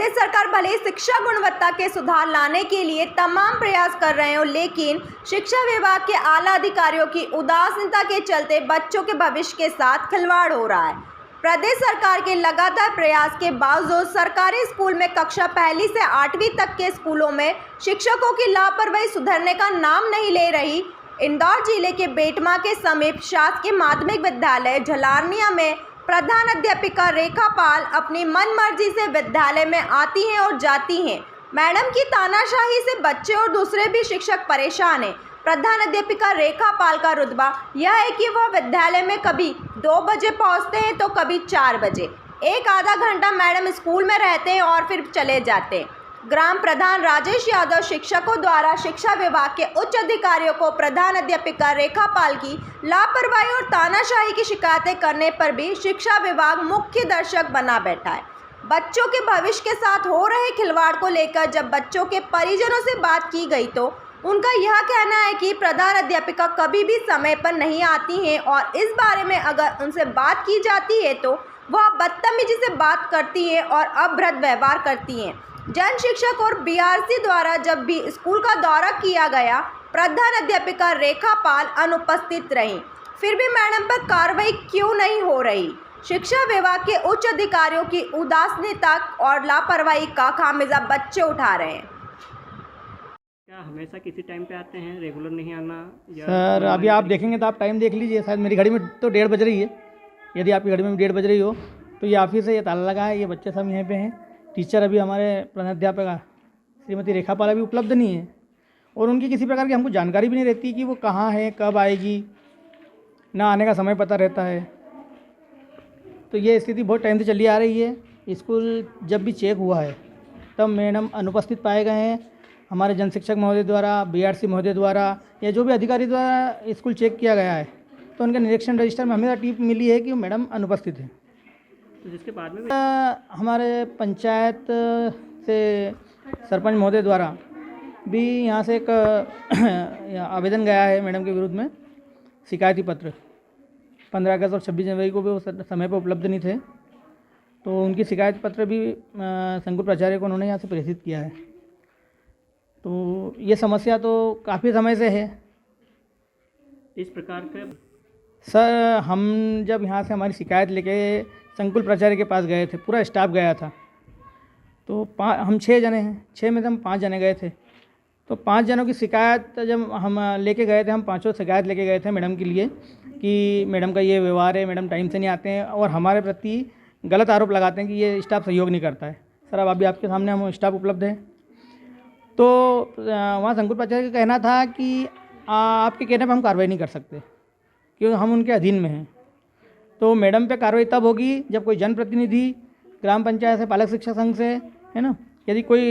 प्रदेश सरकार भले ही शिक्षा गुणवत्ता के सुधार लाने के लिए तमाम प्रयास कर रहे हो, लेकिन शिक्षा विभाग के आला अधिकारियों की उदासीनता के चलते बच्चों के भविष्य के साथ खिलवाड़ हो रहा है। प्रदेश सरकार के लगातार प्रयास के बावजूद सरकारी स्कूल में कक्षा 1 से 8वीं तक के स्कूलों में शिक्षकों की लापरवाही सुधरने का नाम नहीं ले रही। इंदौर जिले के बेटमा के समीप शासकीय माध्यमिक विद्यालय झलारनिया में प्रधान अध्यापिका रेखा पाल अपनी मनमर्जी से विद्यालय में आती हैं और जाती हैं। मैडम की तानाशाही से बच्चे और दूसरे भी शिक्षक परेशान हैं। प्रधान अध्यापिका रेखा पाल का रुतबा यह है कि वह विद्यालय में कभी 2 बजे पहुंचते हैं तो कभी 4 बजे। एक आधा घंटा मैडम स्कूल में रहते हैं और फिर चले जाते हैं। ग्राम प्रधान राजेश यादव शिक्षकों द्वारा शिक्षा विभाग के उच्च अधिकारियों को प्रधान अध्यापिका रेखा पाल की लापरवाही और तानाशाही की शिकायतें करने पर भी शिक्षा विभाग मुख्य दर्शक बना बैठा है। बच्चों के भविष्य के साथ हो रहे खिलवाड़ को लेकर जब बच्चों के परिजनों से बात की गई तो उनका यह कहना है कि प्रधान अध्यापिका कभी भी समय पर नहीं आती हैं और इस बारे में अगर उनसे बात की जाती है तो वह बदतमीजी से बात करती हैं और अभद्र व्यवहार करती हैं। जन शिक्षक और बीआरसी द्वारा जब भी स्कूल का दौरा किया गया, प्रधान अध्यापिका रेखा पाल अनुपस्थित रहीं। फिर भी मैडम पर कार्रवाई क्यों नहीं हो रही? शिक्षा विभाग के उच्च अधिकारियों की उदासीनता और लापरवाही का खामियाजा बच्चे उठा रहे हैं। क्या हमेशा किसी टाइम पे आते हैं, रेगुलर नहीं आना? सर अभी आप देखेंगे तो आप टाइम देख लीजिए। शायद मेरी घड़ी में तो 1:30 बज रही है। यदि आपकी घड़ी में 1:30 बज रही हो तो ये ऑफिस है, ये ताला लगा है, ये बच्चे सब यहाँ पे हैं। टीचर अभी हमारे प्रधानाध्यापिका श्रीमती रेखा पाल अभी उपलब्ध नहीं है और उनकी किसी प्रकार की हमको जानकारी भी नहीं रहती कि वो कहाँ है, कब आएगी, ना आने का समय पता रहता है। तो ये स्थिति बहुत टाइम से चली आ रही है। स्कूल जब भी चेक हुआ है तब मैडम अनुपस्थित पाए गए हैं। हमारे जन शिक्षक महोदय द्वारा, बीआरसी महोदय द्वारा या जो भी अधिकारी द्वारा स्कूल चेक किया गया है तो उनके निरीक्षण रजिस्टर में हमें टिप मिली है कि मैडम अनुपस्थित है। तो जिसके बाद में हमारे पंचायत से सरपंच महोदय द्वारा भी यहाँ से एक आवेदन गया है मैडम के विरुद्ध में, शिकायती पत्र। 15 अगस्त और 26 जनवरी को भी वो समय पर उपलब्ध नहीं थे तो उनकी शिकायत पत्र भी संकुल प्राचार्य को उन्होंने यहाँ से प्रेषित किया है। तो ये समस्या तो काफ़ी समय से है। इस प्रकार के सर हम जब यहाँ से हमारी शिकायत लेके संकुल प्राचार्य के पास गए थे, पूरा स्टाफ गया था, तो हम 6 जने हैं, 6 में से हम 5 जने गए थे। तो 5 जनों की शिकायत जब हम लेके गए थे, हम 5 शिकायत लेके गए थे मैडम के लिए कि मैडम का ये व्यवहार है, मैडम टाइम से नहीं आते हैं और हमारे प्रति गलत आरोप लगाते हैं कि ये स्टाफ सहयोग नहीं करता है। सर अब अभी आपके सामने हम स्टाफ उपलब्ध है। तो वहाँ संकुल प्राचार्य का कहना था कि आपके कहने पर हम कार्रवाई नहीं कर सकते क्योंकि हम उनके अधीन में हैं। तो मैडम पे कार्रवाई तब होगी जब कोई जनप्रतिनिधि ग्राम पंचायत से, पालक शिक्षा संघ से, है ना, यदि कोई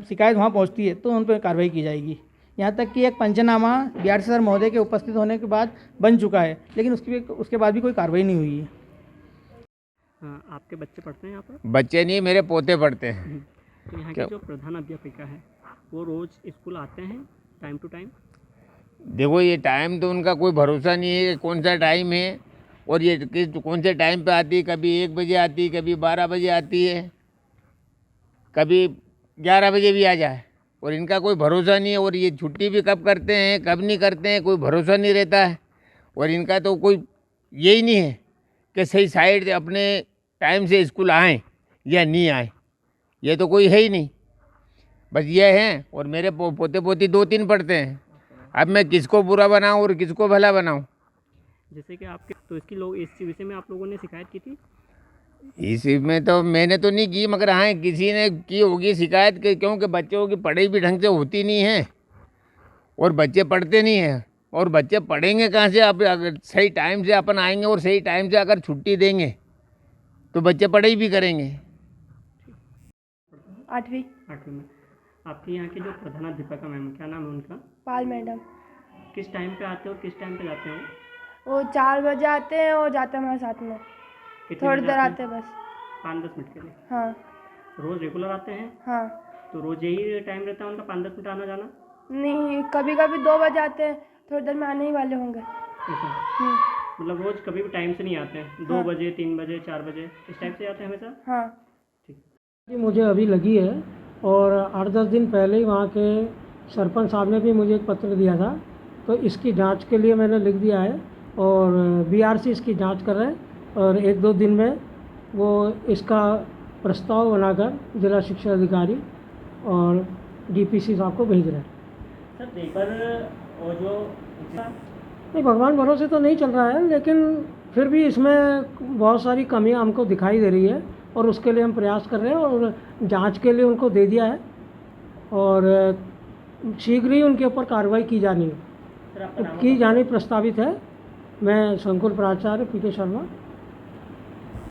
शिकायत वहाँ पहुँचती है तो उन पर कार्रवाई की जाएगी। यहाँ तक कि एक पंचनामा बीआरसी सर महोदय के उपस्थित होने के बाद बन चुका है, लेकिन उसके बाद भी कोई कार्रवाई नहीं हुई है। आपके बच्चे पढ़ते हैं यहाँ पर? बच्चे नहीं, मेरे पोते पढ़ते हैं। तो यहाँ की जो प्रधान अध्यापिका है वो रोज़ स्कूल आते हैं टाइम टू टाइम? देखो ये टाइम तो उनका कोई भरोसा नहीं है कि कौन सा टाइम है और ये कौन से टाइम पे आती है। कभी 1 बजे आती है, कभी 12 बजे आती है, कभी 11 बजे भी आ जाए और इनका कोई भरोसा नहीं है। और ये छुट्टी भी कब करते हैं, कब नहीं करते हैं, कोई भरोसा नहीं रहता है। और इनका तो कोई यही नहीं है कि सही साइड अपने टाइम से स्कूल आएँ या नहीं आए, ये तो कोई है ही नहीं। बस ये हैं और मेरे पोते पोती 2-3 पढ़ते हैं। अब मैं किसको बुरा बनाऊं और किसको भला बनाऊं? जैसे कि आपके तो इस विषय में आप लोगों ने शिकायत की थी? इस में तो मैंने तो नहीं की, मगर हाँ किसी ने की होगी शिकायत क्योंकि बच्चों की पढ़ाई भी ढंग से होती नहीं है और बच्चे पढ़ते नहीं हैं। और बच्चे पढ़ेंगे कहाँ से? आप अगर सही टाइम से अपन आएंगे और सही टाइम से अगर छुट्टी देंगे तो बच्चे पढ़ाई भी करेंगे। 8वीं में आपके यहाँ की जो प्रधानाध्यापिका मैम, क्या नाम है उनका? पाल मैडम। किस टाइम पे आते हो, किस टाइम पे जाते हो? वो 4 बजे आते हैं और जाते हैं हमारे साथ में। थोड़ी देर आते हैं बस, 5-10 मिनट के लिए। हाँ। रोज़ रेगुलर आते हैं? हाँ। तो रोज़ यही टाइम रहता है उनका, 5-10 मिनट आना जाना? नहीं, कभी कभी 2 बजे आते हैं, थोड़ी देर में आने ही वाले होंगे। ऐसा मतलब रोज़ कभी भी टाइम से नहीं आते हैं? 2 बजे, 3 बजे, 4 बजे इस टाइप से आते हैं हमेशा? हाँ। जी मुझे अभी लगी है और 8-10 दिन पहले ही वहाँ के सरपंच साहब ने भी मुझे एक पत्र दिया था, तो इसकी जांच के लिए मैंने लिख दिया है और बीआरसी इसकी जांच कर रहे हैं और 1-2 दिन में वो इसका प्रस्ताव बनाकर जिला शिक्षा अधिकारी और डीपीसी साहब को भेज रहे हैं। सर पेपर और जो नहीं, भगवान भरोसे तो नहीं चल रहा है, लेकिन फिर भी इसमें बहुत सारी कमियां हमको दिखाई दे रही है और उसके लिए हम प्रयास कर रहे हैं और जांच के लिए उनको दे दिया है और शीघ्र ही उनके ऊपर कार्रवाई की जानी प्रस्तावित है। मैं संकुल प्राचार्य पीके शर्मा,